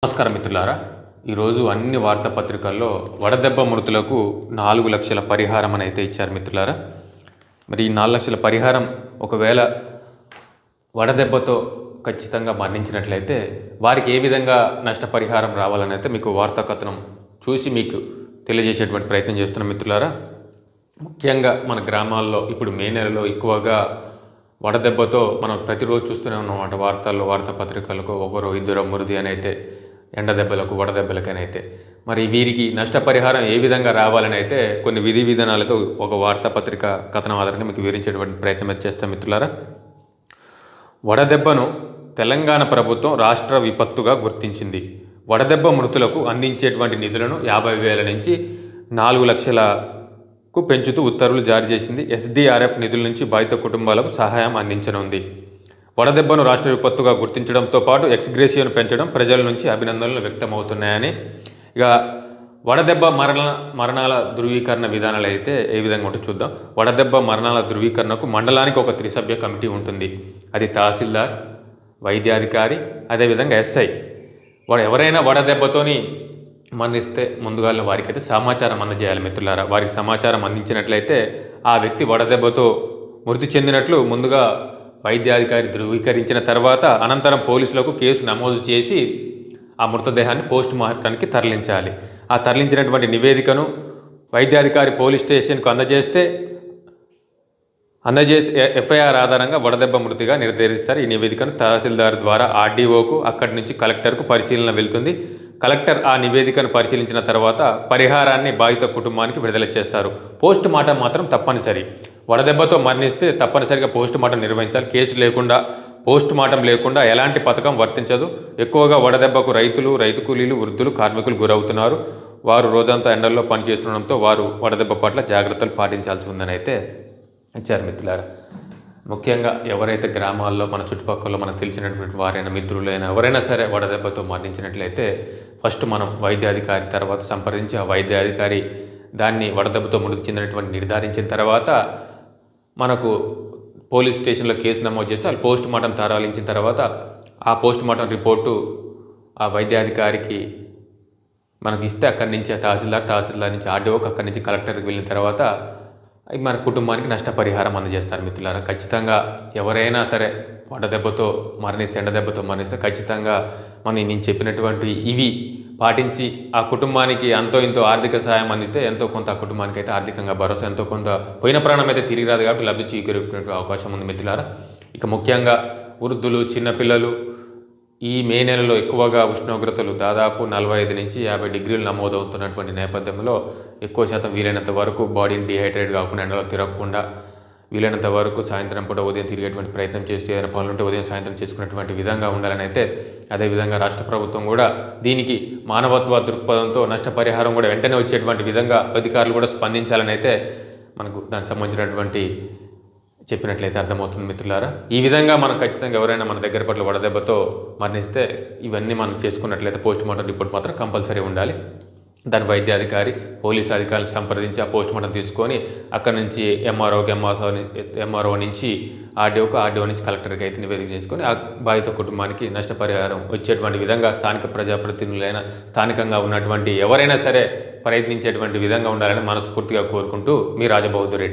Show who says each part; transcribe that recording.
Speaker 1: నమస్కారం మిత్రులారా. ఈరోజు అన్ని వార్తాపత్రికల్లో వడదెబ్బ మృతులకు 4 లక్షల పరిహారం అని అయితే ఇచ్చారు మిత్రులారా. మరి ఈ 4 లక్షల పరిహారం ఒకవేళ వడదెబ్బతో ఖచ్చితంగా మరణించినట్లయితే వారికి ఏ విధంగా నష్టపరిహారం రావాలని అయితే మీకు వార్తా కథనం చూసి మీకు తెలియజేసేటువంటి ప్రయత్నం చేస్తున్నాం మిత్రులారా. ముఖ్యంగా మన గ్రామాల్లో ఇప్పుడు మే నెలలో ఎక్కువగా వడదెబ్బతో మనం ప్రతిరోజు చూస్తూనే ఉన్నామాట. వార్తల్లో వార్తాపత్రికలకు ఒకరు ఇద్దరు మృతి అని అయితే ఎండ దెబ్బలకు వడదెబ్బలకనైతే మరి వీరికి నష్టపరిహారం ఏ విధంగా రావాలని అయితే కొన్ని విధి విధానాలతో ఒక వార్తాపత్రిక కథనం ఆధారంగా మీకు వివరించేటువంటి ప్రయత్నం చేస్తాం మిత్రులారా. వడదెబ్బను తెలంగాణ ప్రభుత్వం రాష్ట్ర విపత్తుగా గుర్తించింది. వడదెబ్బ మృతులకు అందించేటువంటి నిధులను 50,000 నుంచి 4 లక్షలకు పెంచుతూ ఉత్తర్వులు జారీ చేసింది. SDRF నిధుల నుంచి బాధిత కుటుంబాలకు సహాయం అందించనుంది. వడదెబ్బను రాష్ట్ర విపత్తుగా గుర్తించడంతో పాటు ఎక్స్గ్రేషియను పెంచడం ప్రజల నుంచి అభినందనలు వ్యక్తమవుతున్నాయని. ఇక వడదెబ్బ మరణాల ధృవీకరణ విధానాలు అయితే ఏ విధంగా ఉంటో చూద్దాం. వడదెబ్బ మరణాల ధృవీకరణకు మండలానికి ఒక త్రిసభ్య కమిటీ ఉంటుంది. అది తహసీల్దార్, వైద్యాధికారి, అదేవిధంగా SI. ఎవరైనా వడదెబ్బతోని మరణిస్తే ముందుగా వారికి అయితే సమాచారం అందజేయాలి మిత్రులారా. వారికి సమాచారం అందించినట్లయితే ఆ వ్యక్తి వడదెబ్బతో మృతి చెందినట్లు ముందుగా వైద్యాధికారి ధృవీకరించిన తర్వాత అనంతరం పోలీసులకు కేసు నమోదు చేసి ఆ మృతదేహాన్ని పోస్ట్ మార్టానికి తరలించాలి. ఆ తరలించినటువంటి నివేదికను వైద్యాధికారి పోలీస్ స్టేషన్కు అందజేస్తే FIR ఆధారంగా వడదెబ్బ మృతిగా నిర్ధారిస్తారు. ఈ నివేదికను తహసీల్దార్ ద్వారా RDOకు, అక్కడి నుంచి కలెక్టర్కు పరిశీలన వెళ్తుంది. కలెక్టర్ ఆ నివేదికను పరిశీలించిన తర్వాత పరిహారాన్ని బాధిత కుటుంబానికి విడుదల చేస్తారు. పోస్ట్ మార్టం మాత్రం తప్పనిసరి. వడదెబ్బతో మరణిస్తే తప్పనిసరిగా పోస్ట్ మార్టం నిర్వహించాలి. కేసు లేకుండా, పోస్ట్ మార్టం లేకుండా ఎలాంటి పథకం వర్తించదు. ఎక్కువగా వడదెబ్బకు రైతులు, రైతు కూలీలు, వృద్ధులు, కార్మికులు గురవుతున్నారు. వారు రోజంతా ఎండల్లో పనిచేస్తుండడంతో వారు వడదెబ్బ పట్ల జాగ్రత్తలు పాటించాల్సి ఉందని అయితే ఇచ్చారు మిత్రులారా. ముఖ్యంగా ఎవరైతే గ్రామాల్లో మన చుట్టుపక్కల మనకు తెలిసినటువంటి వారైనా, మిత్రులైనా, ఎవరైనా సరే వడదెబ్బతో మరణించినట్లయితే ఫస్ట్ మనం వైద్యాధికారి తర్వాత సంప్రదించి ఆ వైద్యాధికారి దాన్ని వడదెబ్బతో మృతి చెందినటువంటి నిర్ధారించిన తర్వాత మనకు పోలీస్ స్టేషన్లో కేసు నమోదు చేస్తే వాళ్ళు పోస్ట్ మార్టం తరలించిన తర్వాత ఆ పోస్ట్ మార్టం రిపోర్టు ఆ వైద్యాధికారికి మనకి ఇస్తే అక్కడి నుంచి తహసీల్దార్ నుంచి RDOకి, అక్కడి నుంచి కలెక్టర్కి వెళ్ళిన తర్వాత మన కుటుంబానికి నష్టపరిహారం అందజేస్తారు మిత్రులారా. ఖచ్చితంగా ఎవరైనా సరే వడదెబ్బతో మరణిస్తే, ఎండదెబ్బతో మరణిస్తే ఖచ్చితంగా నేను చెప్పినటువంటి ఇవి పాటించి ఆ కుటుంబానికి అంతో ఇంతో ఆర్థిక సహాయం అందితే ఎంతో కొంత ఆ కుటుంబానికి అయితే ఆర్థికంగా భరోసా, ఎంతో కొంత పోయిన ప్రాణం అయితే తిరిగి రాదు కాబట్టి లబ్ధి చేకూరుకునే అవకాశం ఉంది మిత్రులారా. ఇక ముఖ్యంగా వృద్ధులు, చిన్నపిల్లలు ఈ మే నెలలో ఎక్కువగా ఉష్ణోగ్రతలు దాదాపు 45 నుంచి 50 డిగ్రీలు నమోదవుతున్నటువంటి నేపథ్యంలో ఎక్కువ శాతం వీలైనంత వరకు బాడీని డిహైడ్రేట్ కాకుండా, ఎండలో తిరగకుండా, వీలైనంత వరకు సాయంత్రం పూట ఉదయం తిరిగేటువంటి ప్రయత్నం చేస్తూ ఏదైనా పనులుంటే ఉదయం సాయంత్రం చేసుకునేటువంటి విధంగా ఉండాలని అయితే, అదేవిధంగా రాష్ట్ర ప్రభుత్వం కూడా దీనికి మానవత్వ దృక్పథంతో నష్టపరిహారం కూడా వెంటనే వచ్చేటువంటి విధంగా అధికారులు కూడా స్పందించాలని అయితే మనకు దానికి సంబంధించినటువంటి చెప్పినట్లయితే అర్థమవుతుంది మిత్రులారా. ఈ విధంగా మనం ఖచ్చితంగా ఎవరైనా మన దగ్గర పట్ల వడదెబ్బతో మరణిస్తే ఇవన్నీ మనం చేసుకున్నట్లయితే పోస్ట్ మార్టం రిపోర్ట్ మాత్రం కంపల్సరీ ఉండాలి. దాని వైద్యాధికారి, పోలీసు అధికారులు సంప్రదించి ఆ పోస్ట్ మార్టం తీసుకొని అక్కడ నుంచి MRO నుంచి RDO నుంచి కలెక్టర్కి అయితే నివేదిక చేసుకొని ఆ బాధిత కుటుంబానికి నష్టపరిహారం వచ్చేటువంటి విధంగా స్థానిక ప్రజాప్రతినిధులైన, స్థానికంగా ఉన్నటువంటి ఎవరైనా సరే ప్రయత్నించేటువంటి విధంగా ఉండాలని మనస్ఫూర్తిగా కోరుకుంటూ మీ రాజబహదూర్ రెడ్డి.